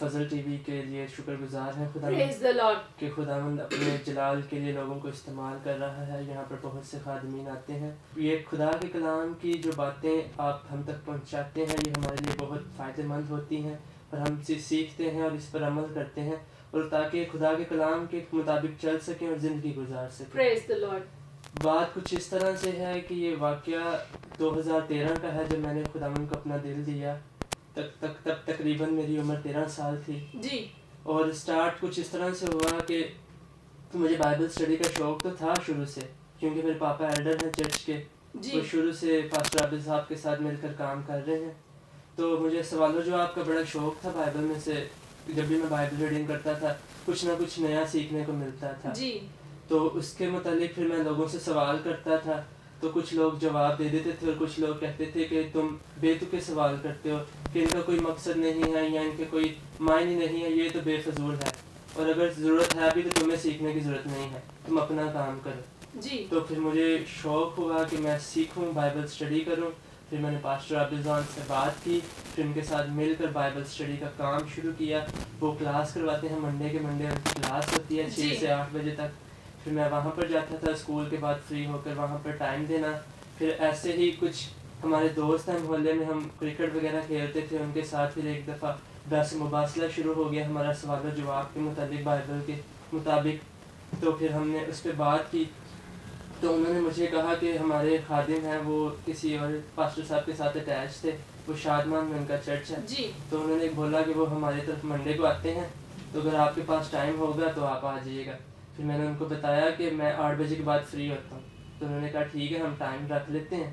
فضل T V کے لیے شکر گزار ہیں Praise the Lord. کہ خداوند اپنے جلال کے لیے لوگوں کو استعمال کر رہا ہے. یہاں پر بہت سے خادمین آتے ہیں. یہ خدا کے کلام کی جو باتیں آپ ہم تک پہنچاتے ہیں یہ ہمارے لیے بہت فائدہ مند ہوتی ہیں اور ہم سے سیکھتے ہیں اور اس پر عمل کرتے ہیں اور تاکہ خدا کے کلام کے مطابق چل سکیں اور زندگی گزار سکیں. Praise the Lord. بات کچھ اس طرح سے ہے کہ یہ واقعہ 2013 کا ہے جب میں نے خداوند کو اپنا دل دیا. تب تقریباً میری عمر 13 سال تھی جی. اور سٹارٹ کچھ اس طرح سے ہوا کہ مجھے بائبل اسٹڈی کا شوق تو تھا شروع سے کیونکہ میرے پاپا ایلڈر ہیں چرچ کے. وہ شروع سے پاسٹر عابد صاحب کے ساتھ مل کر کام کر رہے ہیں تو مجھے سوال و جواب کا بڑا شوق تھا. بائبل میں سے جب بھی میں بائبل ریڈنگ کرتا تھا کچھ نہ کچھ نیا سیکھنے کو ملتا تھا. جی. تو اس کے متعلق پھر میں لوگوں سے سوال کرتا تھا تو کچھ لوگ جواب دے دیتے تھے اور کچھ لوگ کہتے تھے کہ تم بے تکے سوال کرتے ہو کہ ان کا کوئی مقصد نہیں ہے یا ان کے کوئی معنی نہیں ہے, یہ تو بے فضول ہے اور اگر ضرورت ہے بھی تو تمہیں سیکھنے کی ضرورت نہیں ہے, تم اپنا کام کرو. جی. تو پھر مجھے شوق ہوا کہ میں سیکھوں, بائبل اسٹڈی کروں. پھر میں نے پاسٹر عابد صاحب سے بات کی, پھر ان کے ساتھ مل کر بائبل اسٹڈی کا کام شروع کیا. وہ کلاس کرواتے ہیں منڈے کے منڈے ان کی کلاس ہوتی ہے 6 سے 8 بجے تک. پھر میں وہاں پر جاتا تھا اسکول کے بعد فری ہو کر وہاں پر ٹائم دینا. پھر ایسے ہی کچھ ہمارے دوست ہیں محلے میں, ہم کرکٹ وغیرہ کھیلتے تھے, ان کے ساتھ پھر ایک دفعہ بحث مباحثہ شروع ہو گیا ہمارا سوال و جواب کے متعلق بائبل کے مطابق. تو پھر ہم نے اس پہ بات کی تو انہوں نے مجھے کہا کہ ہمارے خادم ہیں وہ کسی اور پاسٹر صاحب کے ساتھ اٹیچ تھے, وہ شادمان میں ان کا چرچ ہے. جی. تو انہوں نے بولا کہ وہ ہماری طرف منڈے کو آتے ہیں تو اگر آپ کے پاس ٹائم ہوگا تو آپ آ جائیے گا. پھر میں نے ان کو بتایا کہ میں 8 بجے کے بعد فری ہوتا ہوں. تو انہوں نے کہا ٹھیک ہے ہم ٹائم رکھ لیتے ہیں.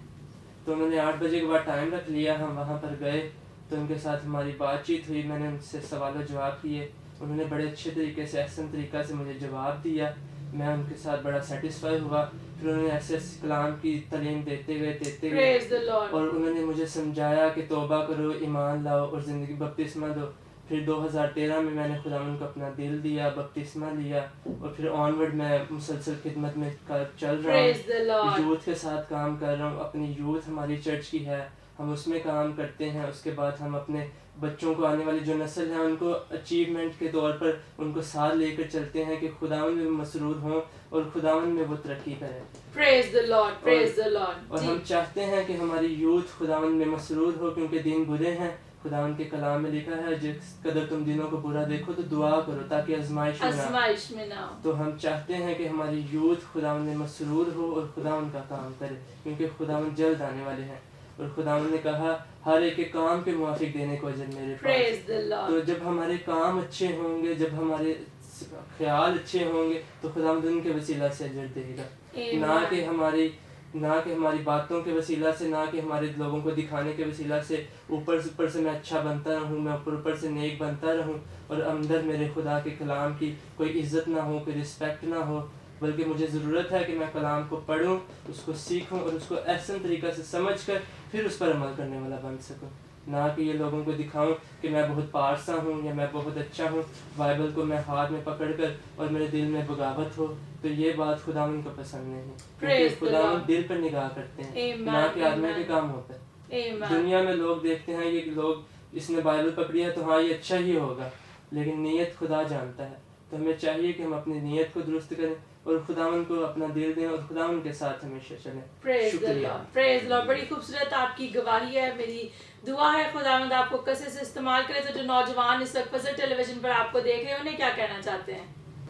تو انہوں نے 8 بجے کے بعد ٹائم رکھ لیا. ہم وہاں پر گئے تو ان کے ساتھ ہماری بات چیت ہوئی. میں نے ان سے سوال و جواب کیے, انہوں نے بڑے اچھے طریقے سے احسن طریقہ سے مجھے جواب دیا. میں ان کے ساتھ بڑا سیٹسفائی ہوا. پھر انہوں نے ایسے کلام کی تعلیم دیتے گئے اور انہوں نے مجھے سمجھایا کہ توبہ کرو, ایمان لاؤ اور زندگی بپتسمہ دو. پھر 2013 میں میں نے خداوند کو اپنا دل دیا, بپتسمہ لیا اور پھر آنورڈ میں مسلسل خدمت میں چل رہا ہوں. یوتھ کے ساتھ کام کر رہا ہوں. اپنی یوتھ ہماری چرچ کی ہے, ہم اس میں کام کرتے ہیں. اس کے بعد ہم اپنے بچوں کو, آنے والی جو نسل ہے ان کو اچیومنٹ کے طور پر ان کو ساتھ لے کر چلتے ہیں کہ خداوند میں مسرور ہوں اور خداوند میں وہ ترقی کریں. Praise the Lord, praise the Lord. اور ہم چاہتے ہیں کہ ہماری یوتھ خداوند میں مسرور ہو کیونکہ دن برے ہیں. خداوند کے کلام میں لکھا ہے جس قدر تم دنوں کو برا دیکھو تو دعا کرو تاکہ آزمائش میں نہ. تو ہم چاہتے ہیں کہ ہماری یوتھ خداوند میں مسرور ہو اور خداوند کا کام کرے کیونکہ خداوند جلد آنے والے ہیں اور خداوند نے کہا ہر ایک کے کام کے موافق دینے کو اجر میرے پاس. تو جب ہمارے کام اچھے ہوں گے, جب ہمارے خیال اچھے ہوں گے تو خداوند ان کے وسیلہ سے اجر دے گا, نہ کہ ہماری باتوں کے وسیلہ سے, نہ کہ ہمارے لوگوں کو دکھانے کے وسیلہ سے. اوپر سے میں اچھا بنتا رہوں, میں اوپر سے نیک بنتا رہوں اور اندر میرے خدا کے کلام کی کوئی عزت نہ ہو, کوئی رسپیکٹ نہ ہو. بلکہ مجھے ضرورت ہے کہ میں کلام کو پڑھوں, اس کو سیکھوں اور اس کو احسن طریقہ سے سمجھ کر پھر اس پر عمل کرنے والا بن سکوں. نہ کہ یہ لوگوں کو دکھاؤں کہ میں بہت پارسا ہوں یا میں بہت اچھا ہوں, بائبل کو میں ہاتھ میں پکڑ کر اور میرے دل میں بغاوت ہو. تو یہ بات خداوند کو پسند نہیں, کیونکہ خداوند دل پر نگاہ کرتے ہیں نہ کہ آدمی کے کاموں پر. دنیا میں لوگ دیکھتے ہیں یہ لوگ اس نے بائبل پکڑی ہے تو ہاں یہ اچھا ہی ہوگا, لیکن نیت خدا جانتا ہے. تو ہمیں چاہیے کہ ہم اپنی نیت کو درست کریں اور خداوند کو اپنا دل دیں اور خداوند کے ساتھ ہمیشہ چلیں. شکریہ. پریز لارڈ. بڑی خوبصورت آپ کی گواہی ہے. میری دعا ہے خداوند آپ کو کیسے سے استعمال کرے. تو جو نوجوان اس وقت فضل ٹیلی ویژن پر آپ کو دیکھ رہے ہیں انہیں کیا کہنا چاہتے ہیں؟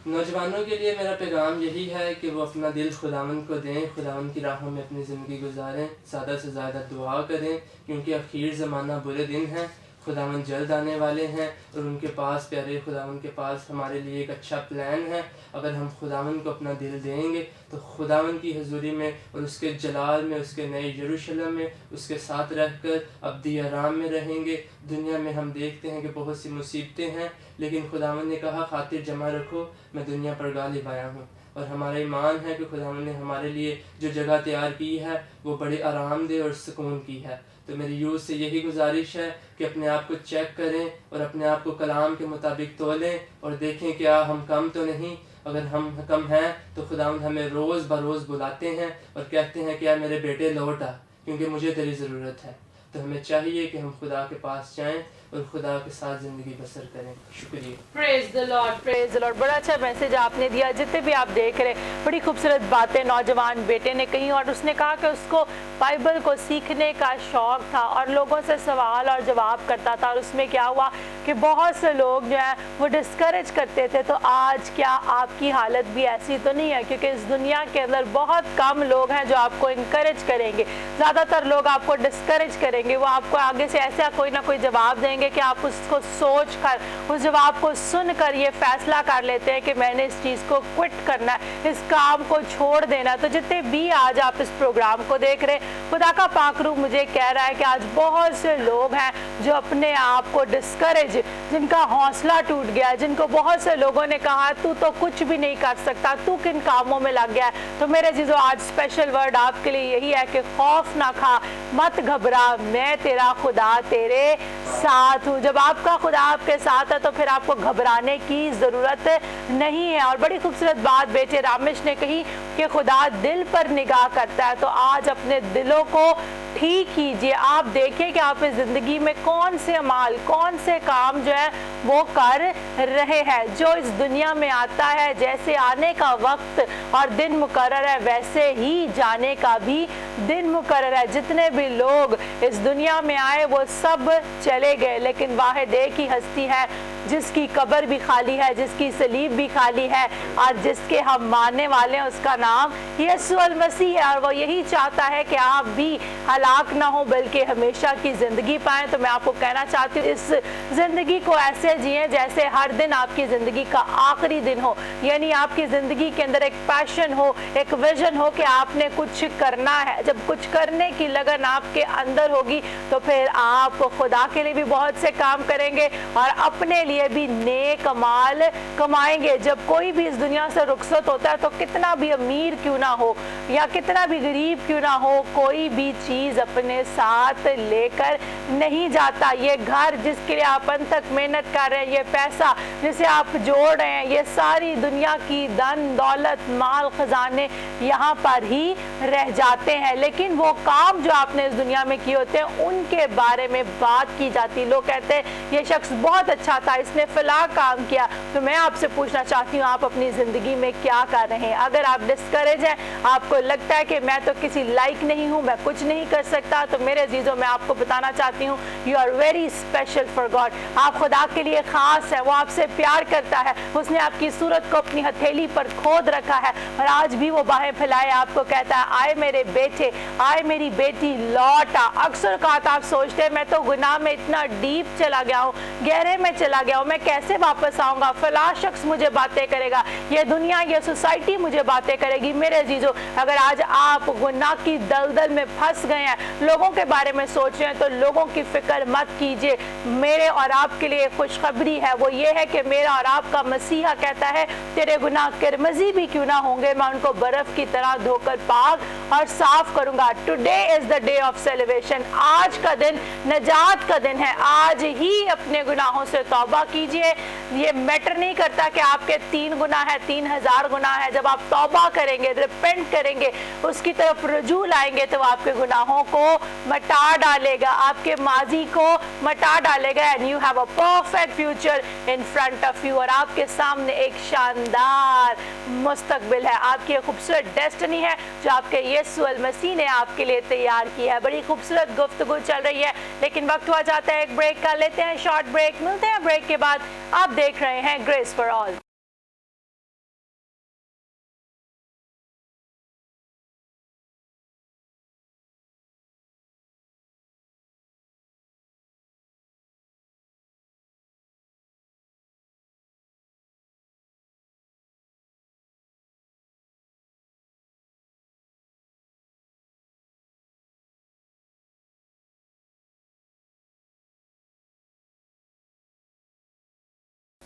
نوجوانوں کے لیے میرا پیغام یہی ہے کہ وہ اپنا دل خداوند کو دیں, خداوند کی راہوں میں اپنی زندگی گزاریں, زیادہ سے زیادہ دعا کریں کیونکہ اخیر زمانہ برے دن ہیں. خداوند جلد آنے والے ہیں اور ان کے پاس, پیارے خداوند کے پاس ہمارے لیے ایک اچھا پلان ہے. اگر ہم خداوند کو اپنا دل دیں گے تو خداوند کی حضوری میں اور اس کے جلال میں, اس کے نئے یروشلم میں اس کے ساتھ رہ کر ابدی آرام میں رہیں گے. دنیا میں ہم دیکھتے ہیں کہ بہت سی مصیبتیں ہیں, لیکن خداوند نے کہا خاطر جمع رکھو میں دنیا پر غالب آیا ہوں. اور ہمارا ایمان ہے کہ خداوند نے ہمارے لیے جو جگہ تیار کی ہے وہ بڑے آرام دہ اور سکون کی ہے. تو میری یوتھ سے یہی گزارش ہے کہ اپنے آپ کو چیک کریں اور اپنے آپ کو کلام کے مطابق تولیں اور دیکھیں کیا ہم کم تو نہیں. اگر ہم کم ہیں تو خداوند ہمیں روز بروز بلاتے ہیں اور کہتے ہیں کہ میرے بیٹے لوٹ آ کیونکہ مجھے تیری ضرورت ہے. تو ہمیں چاہیے کہ ہم خدا کے پاس جائیں اور خدا کے ساتھ زندگی بسر کریں. شکریہ. پریز دی لارڈ، پریز دی لارڈ. بڑا اچھا میسج آپ نے دیا. جتنے بھی آپ دیکھ رہے بڑی خوبصورت باتیں نوجوان بیٹے نے کہیں، اور اس نے کہا کہ اس کو بائبل کو سیکھنے کا شوق تھا اور لوگوں سے سوال اور جواب کرتا تھا، اور اس میں کیا ہوا کہ بہت سے لوگ جو ہیں وہ ڈسکریج کرتے تھے. تو آج کیا آپ کی حالت بھی ایسی تو نہیں ہے؟ کیونکہ اس دنیا کے اندر بہت کم لوگ ہیں جو آپ کو انکریج کریں گے. زیادہ تر لوگ آپ کو ڈسکریج کریں گے. وہ آپ کو آگے سے ایسا کوئی نہ کوئی جواب دیں گے کہ آپ اس کو سوچ کر، اس جواب کو سن کر یہ فیصلہ کر لیتے ہیں کہ میں نے اس چیز کو کوئٹ کرنا ہے، اس کام کو چھوڑ دینا ہے. تو جتنے بھی آج آپ اس پروگرام کو دیکھ رہے، خدا کا پاک روح مجھے کہہ رہا ہے کہ آج بہت سے لوگ ہیں جو اپنے آپ کو ڈسکریج، جن کا حوصلہ ٹوٹ گیا ہے، جن کو بہت سے لوگوں نے کہا تو کچھ بھی نہیں کر سکتا، تو کن کاموں میں لگ گیا ہے. تو میرے عزیزو، آج اسپیشل ورڈ آپ کے لیے یہی ہے کہ خوف نہ کھا، مت گھبرا، میں تیرا خدا تیرے ساتھ ہوں. جب آپ کا خدا آپ کے ساتھ ہے تو پھر آپ کو گھبرانے کی ضرورت نہیں ہے. اور بڑی خوبصورت بات بیٹے رامش نے کہی کہ خدا دل پر نگاہ کرتا ہے. تو آج اپنے دلوں کو ٹھیک کیجئے. آپ دیکھیں کہ آپ اس زندگی میں کون سے اعمال، کون سے کام جو ہے وہ کر رہے ہیں. جو اس دنیا میں آتا ہے، جیسے آنے کا وقت اور دن مقرر ہے ویسے ہی جانے کا بھی دن مقرر ہے. جتنے بھی لوگ اس دنیا میں آئے وہ سب چلے گئے، لیکن واحد ایک ہی ہستی ہے جس کی قبر بھی خالی ہے، جس کی صلیب بھی خالی ہے، اور جس کے ہم ماننے والے ہیں اس کا نام یسوع المسیح ہے. اور وہ یہی چاہتا ہے کہ آپ بھی ہلاک نہ ہو بلکہ ہمیشہ کی زندگی پائیں. تو میں آپ کو کہنا چاہتی ہوں اس زندگی کو ایسے جئیں جیسے ہر دن آپ کی زندگی کا آخری دن ہو. یعنی آپ کی زندگی کے اندر ایک پیشن ہو، ایک ویژن ہو کہ آپ نے کچھ کرنا ہے. جب کچھ کرنے کی لگن آپ کے اندر ہوگی تو پھر آپ خدا کے لیے بھی بہت سے کام کریں گے اور اپنے لیے بھی نیک اعمال کمائیں گے. جب کوئی بھی اس دنیا سے رخصت ہوتا ہے تو کتنا بھی امیر کیوں نہ ہو یا کتنا بھی غریب کیوں نہ ہو، کوئی بھی چیز اپنے ساتھ لے کر نہیں جاتا. یہ گھر جس کے لیے آپ ان تک محنت کر رہے ہیں، یہ پیسہ جسے آپ جوڑ رہے ہیں، یہ ساری دنیا کی دن دولت مال خزانے یہاں پر ہی رہ جاتے ہیں. لیکن وہ کام جو آپ نے اس دنیا میں کیے ہوتے ہیں ان کے بارے میں بات کی جاتی. لوگ کہتے ہیں یہ شخص بہت اچھا تھا، اس نے فلاں کام کیا. تو میں آپ سے پوچھنا چاہتی ہوں آپ اپنی زندگی میں کیا کر رہے ہیں؟ اگر آپ ڈسکریج ہیں، آپ کو لگتا ہے کہ میں تو کسی لائق نہیں ہوں، میں کچھ نہیں کر سکتا، تو میرے عزیزوں میں آپ کو بتانا چاہتی ہوں you are very special for God. آپ خدا کے لیے خاص ہے. وہ آپ سے پیار کرتا ہے. اس نے آپ کی صورت کو اپنی ہتھیلی پر کھود رکھا ہے اور آج بھی وہ باہیں پھیلائے آپ کو کہتا ہے آئے میرے بیٹے، آئے میری بیٹی، لوٹا. اکثر اوقات آپ سوچتے ہیں میں تو گناہ میں اتنا ڈیپ چلا گیا ہوں، گہرے میں چلا گیا ہوں، میں کیسے واپس آؤں گا؟ فلاں شخص مجھے باتیں کرے گا، یہ دنیا، یہ سوسائٹی مجھے باتیں کرے گی. میرے عزیزو، اگر آج آپ گناہ کی دلدل میں پھنس گئے ہیں، لوگوں کے بارے میں سوچ رہے ہیں، تو لوگوں کی فکر مت کیجئے. میرے اور آپ کے لیے خوشخبری ہے، وہ یہ ہے کہ میرا اور آپ کا مسیحا کہتا ہے تیرے گناہ کرمزی بھی کیوں نہ ہوں گے، میں ان کو برف کی طرح دھو کر پاک اور صاف کروں گا. Today is the day of celebration. آج کا دن نجات کا دن ہے. آج ہی اپنے گناہوں سے توبہ کیجئے. یہ میٹر نہیں کرتا کہ آپ کے 3 گناہ ہے، 3000 گناہ ہے. جب آپ توبہ کریں گے، ریپینٹ کریں گے، اس کی طرف رجوع لائیں گے، تو آپ کے گناہوں کو مٹا ڈالے گا، آپ کے ماضی کو مٹا ڈالے گا. and you have a perfect future in front of you. اور آپ کے سامنے ایک شاندار مستقبل ہے. آپ کی خوبصورت ڈیسٹنی ہے جو آپ کے یسوع المسیح نے آپ کے لیے تیار کی ہے. بڑی خوبصورت گفتگو چل رہی ہے، لیکن وقت ہوا جاتا ہے ایک بریک کا. لیتے ہیں شارٹ بریک. ملتے ہیں بریک کے بعد. آپ دیکھ رہے ہیں grace for all.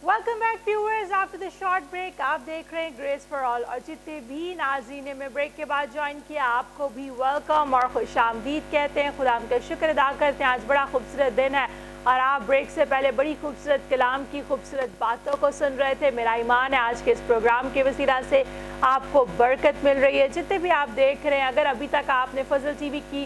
Welcome back viewers after the short break. آپ دیکھ رہے ہیں گریس فار آل. اور جتنے بھی ناظرین نے بریک کے بعد جوائن کیا آپ کو بھی ویلکم اور خوش آمدید کہتے ہیں. خدا کا شکر ادا کرتے ہیں. آج بڑا خوبصورت دن ہے اور آپ بریک سے پہلے بڑی خوبصورت کلام کی خوبصورت باتوں کو سن رہے تھے. میرا ایمان ہے آج کے اس پروگرام کے وسیلہ سے آپ کو برکت مل رہی ہے. جتنے بھی آپ دیکھ رہے ہیں، اگر ابھی تک آپ نے فضل ٹی وی کی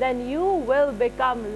then you will become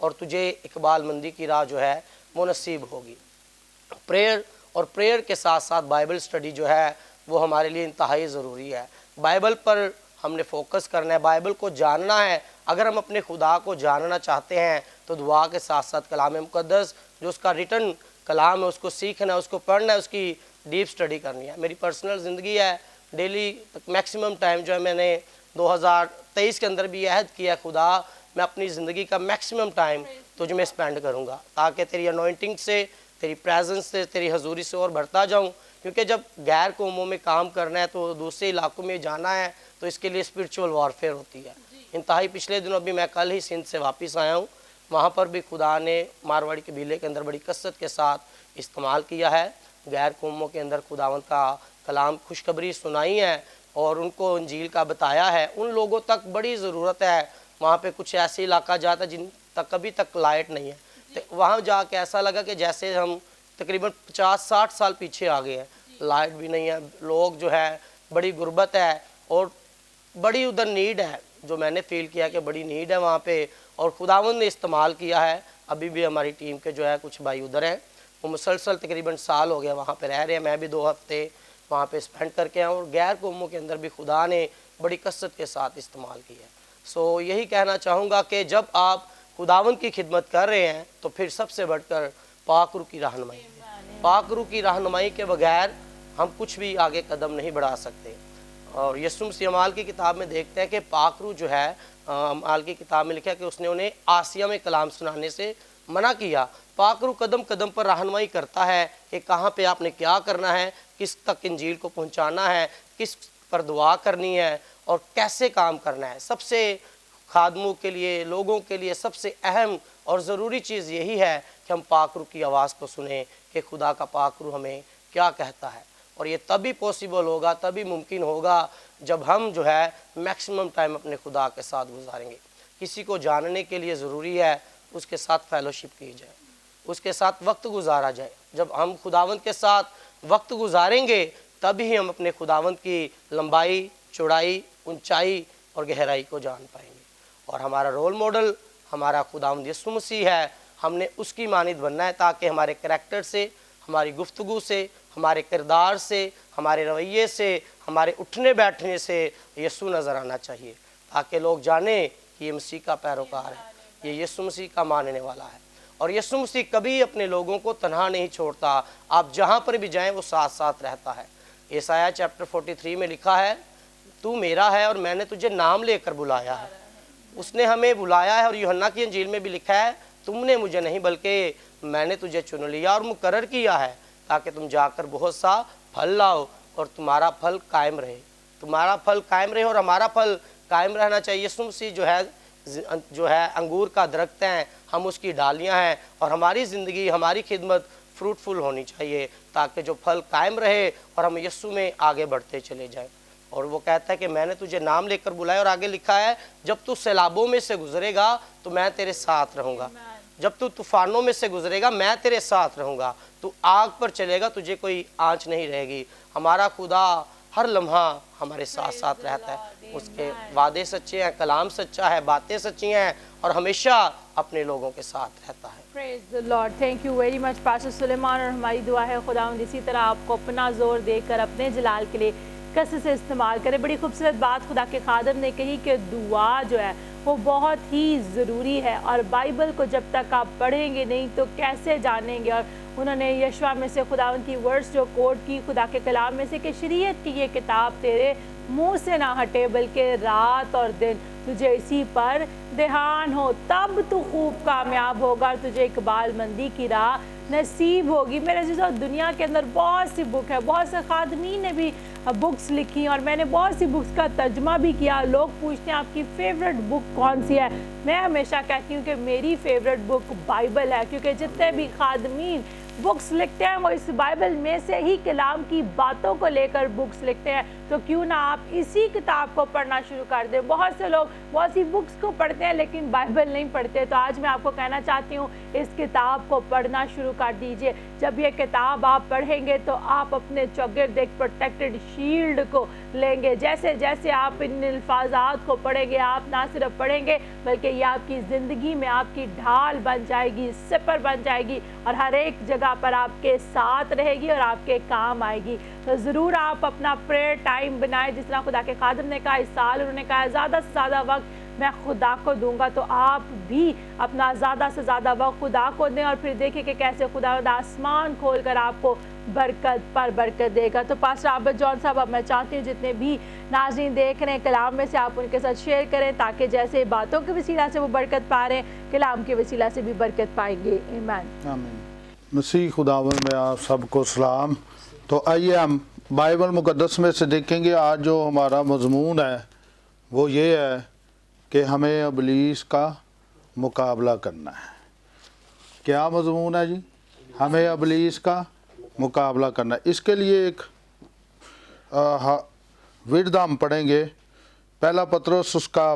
اور تجھے اقبال مندی کی راہ جو ہے وہ نصیب ہوگی۔ پریئر کے ساتھ ساتھ بائبل سٹڈی جو ہے وہ ہمارے لیے انتہائی ضروری ہے۔ بائبل پر ہم نے فوکس کرنا ہے، بائبل کو جاننا ہے۔ اگر ہم اپنے خدا کو جاننا چاہتے ہیں تو دعا کے ساتھ ساتھ کلام مقدس جو اس کا ریٹن کلام ہے اس کو سیکھنا ہے، اس کو پڑھنا ہے، اس کی ڈیپ سٹڈی کرنی ہے۔ میری پرسنل زندگی ہے، ڈیلی میکسیمم ٹائم جو ہے میں نے 2023 کے اندر بھی عہد کیا، خدا میں اپنی زندگی کا میکسیمم ٹائم تجھ میں اسپینڈ کروں گا تاکہ تیری انوائنٹنگ سے، تیری پریزنس سے، تیری حضوری سے اور بڑھتا جاؤں۔ کیونکہ جب غیر قوموں میں کام کرنا ہے تو دوسرے علاقوں میں جانا ہے تو اس کے لیے اسپرچول وارفیئر ہوتی ہے۔ انتہائی پچھلے دنوں بھی میں کل ہی سندھ سے واپس آیا ہوں، وہاں پر بھی خدا نے مارواڑی قبیلے کے اندر بڑی کثرت کے ساتھ استعمال کیا ہے۔ غیر قوموں کے اندر خداوند کا کلام خوشخبری سنائی ہے اور ان کو انجیل کا بتایا ہے۔ ان لوگوں تک بڑی ضرورت ہے، وہاں پہ کچھ ایسے علاقہ جاتا ہے جن تک ابھی تک لائٹ نہیں ہے، تو وہاں جا کے ایسا لگا کہ جیسے ہم تقریباً 50-60 سال پیچھے آ گئے ہیں۔ لائٹ بھی نہیں ہے، لوگ جو ہے بڑی غربت ہے اور بڑی ادھر نیڈ ہے، جو میں نے فیل کیا کہ بڑی نیڈ ہے وہاں پہ، اور خداوند نے استعمال کیا ہے۔ ابھی بھی ہماری ٹیم کے جو ہے کچھ بھائی ادھر ہیں، وہ مسلسل تقریباً سال ہو گیا وہاں پہ رہ رہے ہیں، میں بھی 2 ہفتے وہاں پہ اسپینڈ کر کے آؤں، اور غیر قوموں کے اندر بھی خدا نے بڑی کثرت کے ساتھ استعمال کیا ہے۔ یہی کہنا چاہوں گا کہ جب آپ خداوند کی خدمت کر رہے ہیں تو پھر سب سے بڑھ کر پاک روح کی رہنمائی، پاک روح کی رہنمائی کے بغیر ہم کچھ بھی آگے قدم نہیں بڑھا سکتے۔ اور یسوع مسیح اعمال کی کتاب میں دیکھتے ہیں کہ پاک روح جو ہے، اعمال کی کتاب میں لکھا ہے کہ اس نے انہیں آسیہ میں کلام سنانے سے منع کیا۔ پاک روح قدم قدم پر رہنمائی کرتا ہے کہ کہاں پہ آپ نے کیا کرنا ہے، کس تک انجیل کو پہنچانا ہے، کس پر دعا کرنی ہے اور کیسے کام کرنا ہے۔ سب سے خادموں کے لیے، لوگوں کے لیے سب سے اہم اور ضروری چیز یہی ہے کہ ہم پاک روح کی آواز کو سنیں کہ خدا کا پاک روح ہمیں کیا کہتا ہے۔ اور یہ تبھی پاسبل ہوگا، تبھی ممکن ہوگا جب ہم جو ہے میکسیمم ٹائم اپنے خدا کے ساتھ گزاریں گے۔ کسی کو جاننے کے لیے ضروری ہے اس کے ساتھ فیلوشپ کی جائے، اس کے ساتھ وقت گزارا جائے۔ جب ہم خداوند کے ساتھ وقت گزاریں گے تبھی ہم اپنے خداوند کی لمبائی، چوڑائی، اونچائی اور گہرائی کو جان پائیں گے۔ اور ہمارا رول ماڈل ہمارا خداوند یسوع مسیح ہے، ہم نے اس کی مانند بننا ہے تاکہ ہمارے کریکٹر سے، ہماری گفتگو سے، ہمارے کردار سے، ہمارے رویے سے، ہمارے اٹھنے بیٹھنے سے یسوع نظر آنا چاہیے، تاکہ لوگ جانیں کہ یہ مسیح کا پیروکار ہے، یہ یسوع مسیح کا ماننے والا ہے۔ اور یسوع مسیح کبھی اپنے لوگوں کو تنہا نہیں چھوڑتا، آپ جہاں پر بھی جائیں وہ ساتھ ساتھ رہتا ہے۔ یسایہ چیپٹر 43 میں لکھا ہے، تو میرا ہے اور میں نے تجھے نام لے کر بلایا ہے۔ اس نے ہمیں بلایا ہے، اور یوحنا کی انجیل میں بھی لکھا ہے، تم نے مجھے نہیں بلکہ میں نے تجھے چن لیا اور مقرر کیا ہے تاکہ تم جا کر بہت سا پھل لاؤ اور تمہارا پھل قائم رہے، تمہارا پھل قائم رہے اور ہمارا پھل قائم رہنا چاہیے۔ یسوع مسیح جو ہے انگور کا درخت ہیں، ہم اس کی ڈالیاں ہیں، اور ہماری زندگی، ہماری خدمت فروٹفل ہونی چاہیے تاکہ جو پھل قائم رہے اور ہم یسوع میں آگے بڑھتے چلے جائیں۔ اور وہ کہتا ہے کہ میں نے تجھے نام لے کر بلایا، اور آگے لکھا ہے جب تو سیلابوں میں سے گزرے گا تو میں تیرے ساتھ رہوں گا، جب تو طوفانوں میں سے گزرے گا میں تیرے ساتھ رہوں گا، تو آگ پر چلے گا تجھے کوئی آنچ نہیں رہے گی۔ ہمارا خدا ہر لمحہ ہمارے ساتھ ساتھ رہتا ہے، اس کے وعدے سچے ہیں، کلام سچا ہے، باتیں سچی ہیں، اور ہمیشہ اپنے لوگوں کے ساتھ رہتا ہے۔ Praise the Lord. Thank you very much Pastor سلیمان، اور ہماری دعا ہے خداوند اسی طرح آپ کو اپنا زور دے کر اپنے جلال کے لیے کثرت سے استعمال کرے۔ بڑی خوبصورت بات خدا کے خادم نے کہی کہ دعا جو ہے وہ بہت ہی ضروری ہے، اور بائبل کو جب تک آپ پڑھیں گے نہیں تو کیسے جانیں گے۔ اور انہوں نے یشوع میں سے خداوند کی ورڈز جو کوٹ کی خدا کے کلام میں سے کہ شریعت کی یہ کتاب تیرے منہ سے نہ ہٹے بلکہ رات اور دن تجھے اسی پر دھیان ہو، تب تو خوب کامیاب ہوگا اور تجھے اقبال مندی کی راہ نصیب ہوگی۔ میرے عزیزو، دنیا کے اندر بہت سی بک ہے، بہت سے خادمین نے بھی بکس لکھی، اور میں نے بہت سی بکس کا ترجمہ بھی کیا۔ لوگ پوچھتے ہیں آپ کی فیوریٹ بک کون سی ہے؟ میں ہمیشہ کہتی ہوں کہ میری فیوریٹ بک بائبل ہے، کیونکہ جتنے بھی خادمین بکس لکھتے ہیں وہ اس بائبل میں سے ہی کلام کی باتوں کو لے کر بکس لکھتے ہیں، تو کیوں نہ آپ اسی کتاب کو پڑھنا شروع کر دیں۔ بہت سے لوگ بہت سی بکس کو پڑھتے ہیں لیکن بائبل نہیں پڑھتے، تو آج میں آپ کو کہنا چاہتی ہوں اس کتاب کو پڑھنا شروع کر دیجئے. جب یہ کتاب آپ پڑھیں گے تو آپ اپنے چوگرد ایک پروٹیکٹڈ شیلڈ کو لیں گے. جیسے جیسے آپ ان الفاظات کو پڑھیں گے آپ نہ صرف پڑھیں گے بلکہ یہ آپ کی زندگی میں آپ کی ڈھال بن جائے گی, سپر بن جائے گی اور ہر ایک جگہ پر آپ کے ساتھ رہے گی اور آپ کے کام آئے گی. تو ضرور آپ اپنا پریئر ٹائم بنائیں. جس طرح خدا کے خادم نے کہا اس سال انہوں نے کہا زیادہ سے زیادہ وقت میں خدا کو دوں گا, تو آپ بھی اپنا زیادہ سے زیادہ وقت خدا کو دیں اور پھر دیکھیں کہ کیسے خدا آسمان کھول کر آپ کو برکت پر برکت دے گا. تو پاسٹر عابد جان صاحب, اب میں چاہتی ہوں جتنے بھی ناظرین دیکھ رہے ہیں کلام میں سے آپ ان کے ساتھ شیئر کریں تاکہ جیسے باتوں کے وسیلہ سے وہ برکت پا رہے ہیں کلام کے وسیلہ سے بھی برکت پائیں گے. ایمین. آمین. مسیح خداوند میں آپ سب کو سلام. تو آئیے ہم بائبل مقدس میں سے دیکھیں گے آج جو ہمارا مضمون ہے وہ یہ ہے کہ ہمیں ابلیس کا مقابلہ کرنا ہے. کیا مضمون ہے جی؟ ہمیں ابلیس کا مقابلہ کرنا ہے. اس کے لیے ایک ورد ہم پڑھیں گے. پہلا پطرس اس کا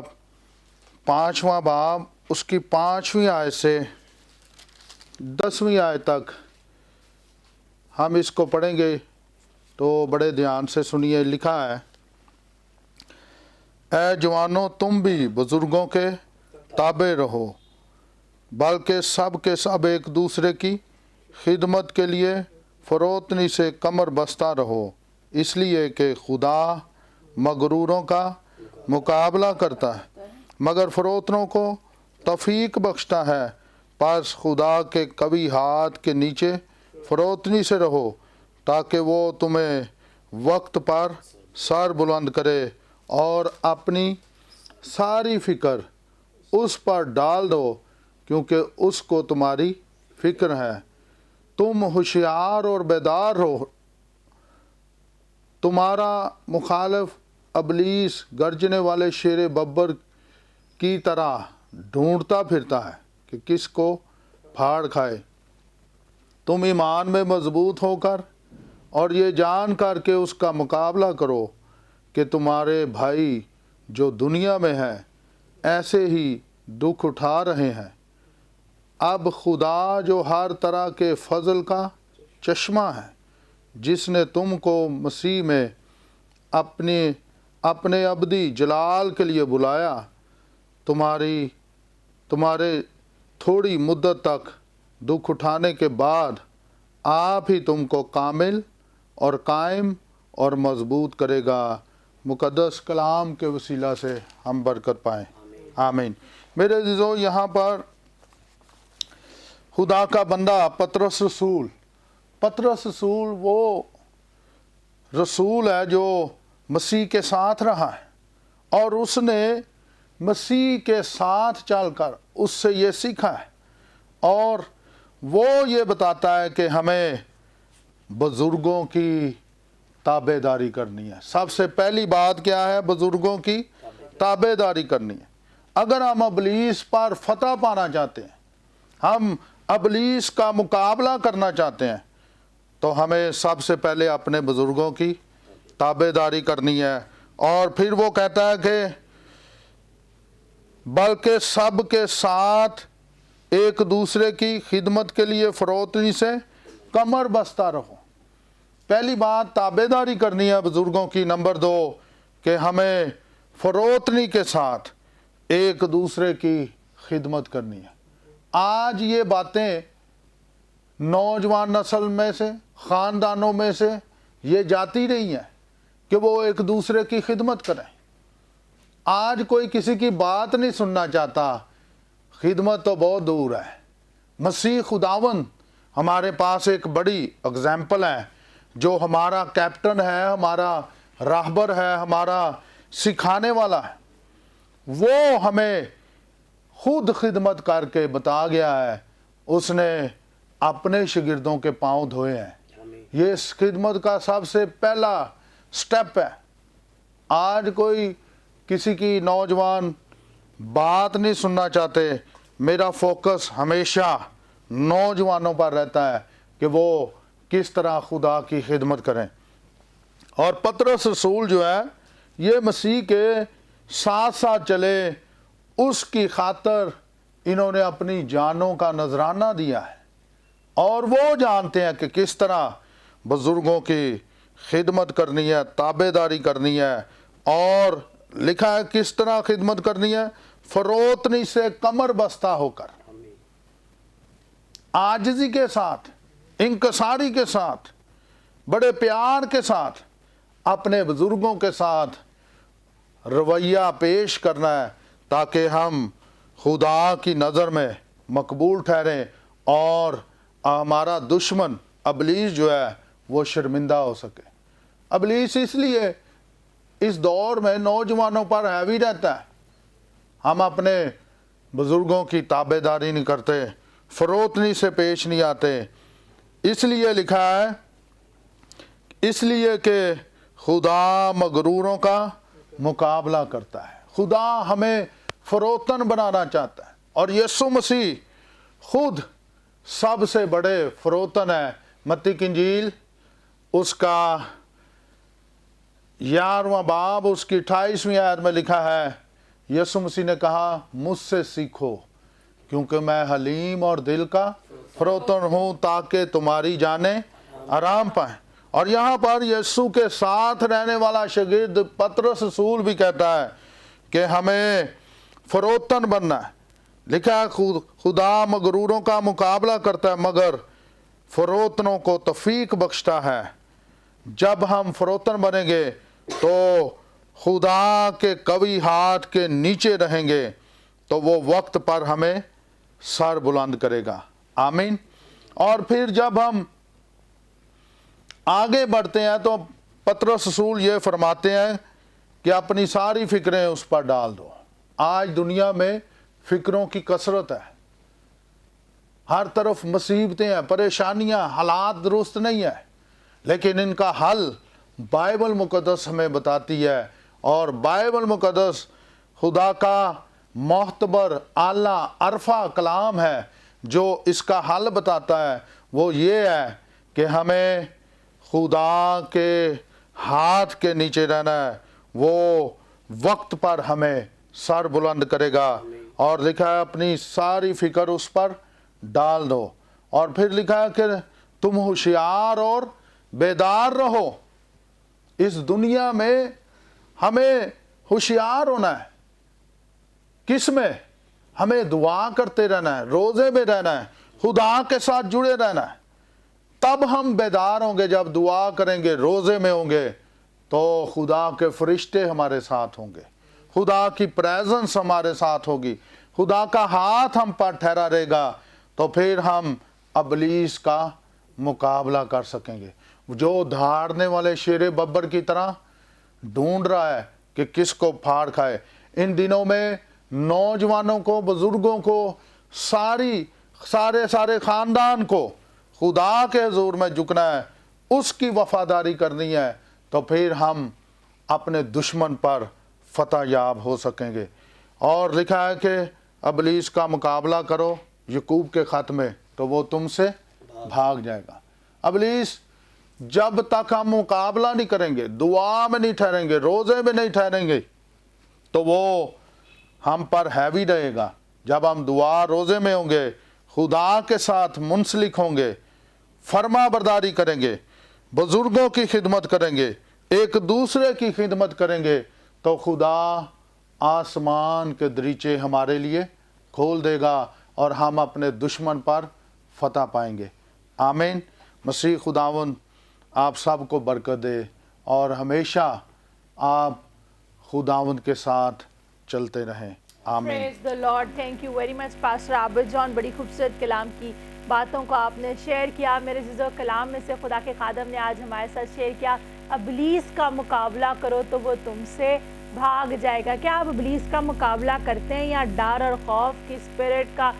5واں باب اس کی 5ویں آیت سے 10ویں آیت تک ہم اس کو پڑھیں گے تو بڑے دھیان سے سنیے. لکھا ہے, اے جوانوں تم بھی بزرگوں کے تابع رہو, بلکہ سب کے سب ایک دوسرے کی خدمت کے لیے فروتنی سے کمر بستہ رہو, اس لیے کہ خدا مغروروں کا مقابلہ کرتا ہے مگر فروتنوں کو توفیق بخشتا ہے. پس خدا کے قوی ہاتھ کے نیچے فروتنی سے رہو تاکہ وہ تمہیں وقت پر سر بلند کرے اور اپنی ساری فکر اس پر ڈال دو کیونکہ اس کو تمہاری فکر ہے. تم ہوشیار اور بیدار رہو. تمہارا مخالف ابلیس گرجنے والے شیر ببر کی طرح ڈھونڈتا پھرتا ہے کہ کس کو پھاڑ کھائے. تم ایمان میں مضبوط ہو کر اور یہ جان کر کے اس کا مقابلہ کرو کہ تمہارے بھائی جو دنیا میں ہیں ایسے ہی دکھ اٹھا رہے ہیں. اب خدا جو ہر طرح کے فضل کا چشمہ ہے, جس نے تم کو مسیح میں اپنے ابدی جلال کے لیے بلایا, تمہارے تھوڑی مدت تک دکھ اٹھانے کے بعد آپ ہی تم کو کامل اور قائم اور مضبوط کرے گا. مقدس کلام کے وسیلہ سے ہم برکت پائیں. آمین. میرے عزیزو, یہاں پر خدا کا بندہ پطرس رسول وہ رسول ہے جو مسیح کے ساتھ رہا ہے اور اس نے مسیح کے ساتھ چل کر اس سے یہ سیکھا ہے اور وہ یہ بتاتا ہے کہ ہمیں بزرگوں کی تابع داری کرنی ہے. سب سے پہلی بات کیا ہے؟ بزرگوں کی تابع داری کرنی ہے. اگر ہم ابلیس پر فتح پانا چاہتے ہیں, ہم ابلیس کا مقابلہ کرنا چاہتے ہیں, تو ہمیں سب سے پہلے اپنے بزرگوں کی تابع داری کرنی ہے. اور پھر وہ کہتا ہے کہ بلکہ سب کے ساتھ ایک دوسرے کی خدمت کے لیے فروتنی سے کمر بستہ رہو. پہلی بات تابع داری کرنی ہے بزرگوں کی. نمبر 2 کہ ہمیں فروتنی کے ساتھ ایک دوسرے کی خدمت کرنی ہے. آج یہ باتیں نوجوان نسل میں سے, خاندانوں میں سے یہ جاتی رہی ہیں کہ وہ ایک دوسرے کی خدمت کریں. آج کوئی کسی کی بات نہیں سننا چاہتا, خدمت تو بہت دور ہے. مسیح خداوند ہمارے پاس ایک بڑی اگزامپل ہے, جو ہمارا کیپٹن ہے, ہمارا راہبر ہے, ہمارا سکھانے والا ہے. وہ ہمیں خود خدمت کر کے بتا گیا ہے. اس نے اپنے شاگردوں کے پاؤں دھوئے ہیں. یہ اس خدمت کا سب سے پہلا سٹیپ ہے. آج کوئی کسی کی نوجوان بات نہیں سننا چاہتے. میرا فوکس ہمیشہ نوجوانوں پر رہتا ہے کہ وہ کس طرح خدا کی خدمت کریں. اور پطرس رسول جو ہے یہ مسیح کے ساتھ ساتھ چلے, اس کی خاطر انہوں نے اپنی جانوں کا نذرانہ دیا ہے. اور وہ جانتے ہیں کہ کس طرح بزرگوں کی خدمت کرنی ہے, تابعداری کرنی ہے, اور لکھا ہے کس طرح خدمت کرنی ہے, فروتنی سے کمر بستہ ہو کر, عاجزی کے ساتھ, انکساری کے ساتھ, بڑے پیار کے ساتھ اپنے بزرگوں کے ساتھ رویہ پیش کرنا ہے, تاکہ ہم خدا کی نظر میں مقبول ٹھہریں اور ہمارا دشمن ابلیس جو ہے وہ شرمندہ ہو سکے. ابلیس اس لیے اس دور میں نوجوانوں پر ہیوی رہتا ہے, ہم اپنے بزرگوں کی تابعداری نہیں کرتے, فروتنی سے پیش نہیں آتے. اس لیے لکھا ہے, اس لیے کہ خدا مغروروں کا مقابلہ کرتا ہے. خدا ہمیں فروتن بنانا چاہتا ہے, اور یسوع مسیح خود سب سے بڑے فروتن ہے. متی کی انجیل اس کا 11واں باب اس کی 28ویں آیت میں لکھا ہے, یسوع مسیح نے کہا مجھ سے سیکھو کیونکہ میں حلیم اور دل کا فروتن ہوں, تاکہ تمہاری جانیں آرام پائیں. اور یہاں پر یسوع کے ساتھ رہنے والا شاگرد پطرس رسول بھی کہتا ہے کہ ہمیں فروتن بننا ہے. لکھا ہے خدا مغروروں کا مقابلہ کرتا ہے مگر فروتنوں کو توفیق بخشتا ہے. جب ہم فروتن بنیں گے تو خدا کے قوی ہاتھ کے نیچے رہیں گے, تو وہ وقت پر ہمیں سر بلند کرے گا. آمین. اور پھر جب ہم آگے بڑھتے ہیں تو پطرس رسول یہ فرماتے ہیں کہ اپنی ساری فکریں اس پر ڈال دو. آج دنیا میں فکروں کی کثرت ہے, ہر طرف مصیبتیں ہیں, پریشانیاں, حالات درست نہیں ہیں, لیکن ان کا حل بائبل مقدس ہمیں بتاتی ہے. اور بائبل مقدس خدا کا معتبر اعلیٰ عرفہ کلام ہے جو اس کا حل بتاتا ہے. وہ یہ ہے کہ ہمیں خدا کے ہاتھ کے نیچے رہنا ہے, وہ وقت پر ہمیں سر بلند کرے گا. اور لکھا ہے اپنی ساری فکر اس پر ڈال دو. اور پھر لکھا ہے کہ تم ہوشیار اور بیدار رہو. اس دنیا میں ہمیں ہوشیار ہونا ہے. کس میں؟ ہمیں دعا کرتے رہنا ہے, روزے میں رہنا ہے, خدا کے ساتھ جڑے رہنا ہے. تب ہم بیدار ہوں گے جب دعا کریں گے, روزے میں ہوں گے, تو خدا کے فرشتے ہمارے ساتھ ہوں گے, خدا کی پریزنس ہمارے ساتھ ہوگی, خدا کا ہاتھ ہم پر ٹھہرا رہے گا. تو پھر ہم ابلیس کا مقابلہ کر سکیں گے, جو دھاڑنے والے شیر ببر کی طرح ڈھونڈ رہا ہے کہ کس کو پھاڑ کھائے. ان دنوں میں نوجوانوں کو, بزرگوں کو, سارے خاندان کو خدا کے حضور میں جھکنا ہے, اس کی وفاداری کرنی ہے, تو پھر ہم اپنے دشمن پر فتح یاب ہو سکیں گے. اور لکھا ہے کہ ابلیس کا مقابلہ کرو یعقوب کے خط میں, تو وہ تم سے بھاگ جائے گا. ابلیس جب تک ہم مقابلہ نہیں کریں گے, دعا میں نہیں ٹھہریں گے, روزے میں نہیں ٹھہریں گے, تو وہ ہم پر ہیوی رہے گا. جب ہم دعا روزے میں ہوں گے, خدا کے ساتھ منسلک ہوں گے, فرما برداری کریں گے, بزرگوں کی خدمت کریں گے, ایک دوسرے کی خدمت کریں گے, تو خدا آسمان کے دریچے ہمارے لیے کھول دے گا اور ہم اپنے دشمن پر فتح پائیں گے. آمین. مسیح خداوند آپ سب کو برکت دے اور ہمیشہ آپ خداوند کے ساتھ چلتے رہیں. آمین. Praise the Lord. Thank you very much Pastor عابد جان. بڑی خوبصورت کلام کی باتوں کو آپ نے شیئر کیا. میرے عزیزو, کلام میں سے خدا کے خادم نے آج ہمارے ساتھ شیئر کیا, ابلیس کا مقابلہ کرو تو وہ تم سے بھاگ جائے گا. کیا آپ ابلیس کا مقابلہ کرتے ہیں یا ڈر اور خوف کی اسپرٹ کا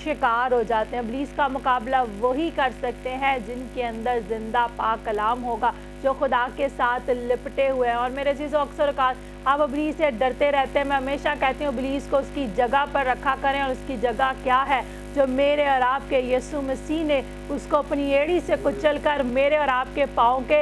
شکار ہو جاتے ہیں؟ ابلیس کا مقابلہ وہی کر سکتے ہیں جن کے اندر زندہ پاک کلام ہوگا, جو خدا کے ساتھ لپٹے ہوئے ہیں. اور میرے عزیزو, اکثر اوقات آپ ابلیس سے ڈرتے رہتے ہیں. میں ہمیشہ کہتی ہوں ابلیس کو اس کی جگہ پر رکھا کریں, اور اس کی جگہ کیا ہے؟ جو میرے اور آپ کے یسوع مسیح نے اس کو اپنی ایڑی سے کچل کر میرے اور آپ کے پاؤں کے